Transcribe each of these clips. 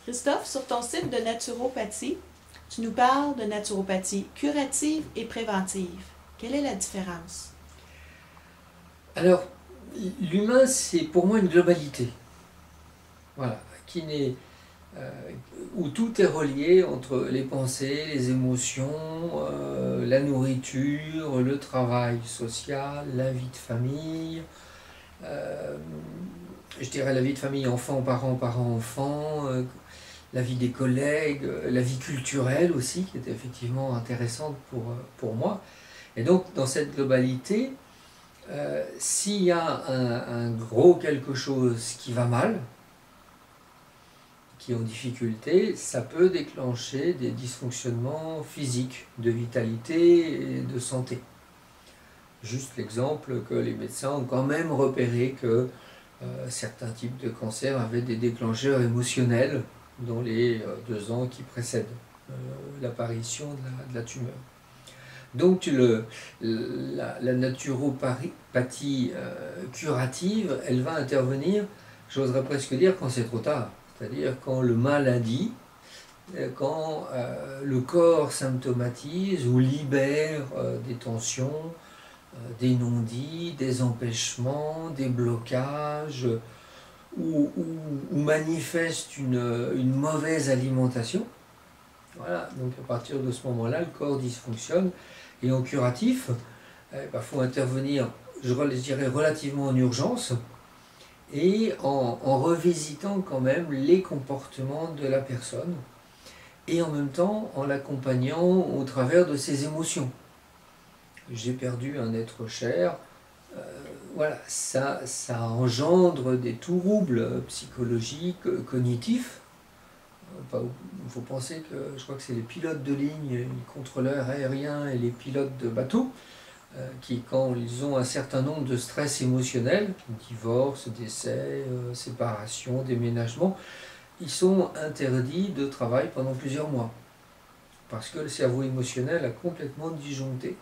Christophe, sur ton site de naturopathie, tu nous parles de naturopathie curative et préventive. Quelle est la différence? Alors, l'humain, c'est pour moi une globalité. Voilà, qui n'est, euh, où tout est relié entre les pensées, les émotions, la nourriture, le travail social, la vie de famille, euh, je dirais la vie de famille enfant-parent, parent-enfant, la vie des collègues, la vie culturelle aussi, qui est effectivement intéressante pour moi. Et donc, dans cette globalité, s'il y a un gros quelque chose qui va mal, qui est en difficulté, ça peut déclencher des dysfonctionnements physiques, de vitalité et de santé. Juste l'exemple que les médecins ont quand même repéré que certains types de cancers avaient des déclencheurs émotionnels dans les 2 ans qui précèdent l'apparition de la tumeur. Donc la naturopathie curative, elle va intervenir, j'oserais presque dire, quand c'est trop tard. C'est-à-dire quand le mal a dit, quand le corps symptomatise ou libère des tensions, des non-dits, des empêchements, des blocages, ou manifeste une mauvaise alimentation. Voilà, donc à partir de ce moment-là, le corps dysfonctionne. Et en curatif, il faut intervenir, je dirais, relativement en urgence, et en revisitant quand même les comportements de la personne, et en même temps en l'accompagnant au travers de ses émotions. J'ai perdu un être cher, voilà, ça engendre des troubles psychologiques, cognitifs. Il faut penser que je crois que c'est les pilotes de ligne, les contrôleurs aériens et les pilotes de bateau qui, quand ils ont un certain nombre de stress émotionnels, divorce, décès, séparation, déménagement, ils sont interdits de travail pendant plusieurs mois. Parce que le cerveau émotionnel a complètement disjoncté,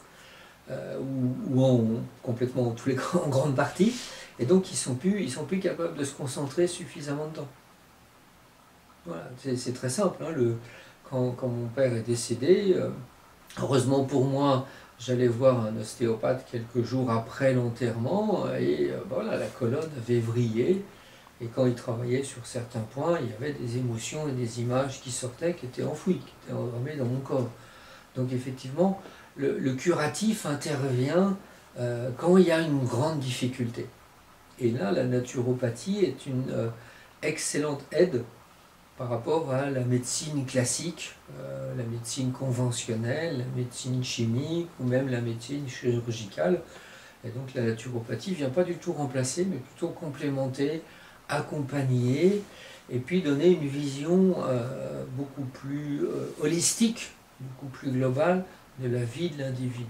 complètement, en tous les cas, en grande partie, et donc ils sont plus capables de se concentrer suffisamment de temps. Voilà, c'est très simple. Hein, quand mon père est décédé, heureusement pour moi, j'allais voir un ostéopathe quelques jours après l'enterrement, et voilà, la colonne avait vrillé, et quand il travaillait sur certains points, il y avait des émotions et des images qui sortaient, qui étaient enfouies, qui étaient engrammées dans mon corps. Donc effectivement, le curatif intervient quand il y a une grande difficulté. Et là, la naturopathie est une excellente aide par rapport à la médecine classique, la médecine conventionnelle, la médecine chimique ou même la médecine chirurgicale. Et donc la naturopathie ne vient pas du tout remplacer, mais plutôt complémenter, accompagner, et puis donner une vision beaucoup plus holistique, beaucoup plus globale de la vie de l'individu.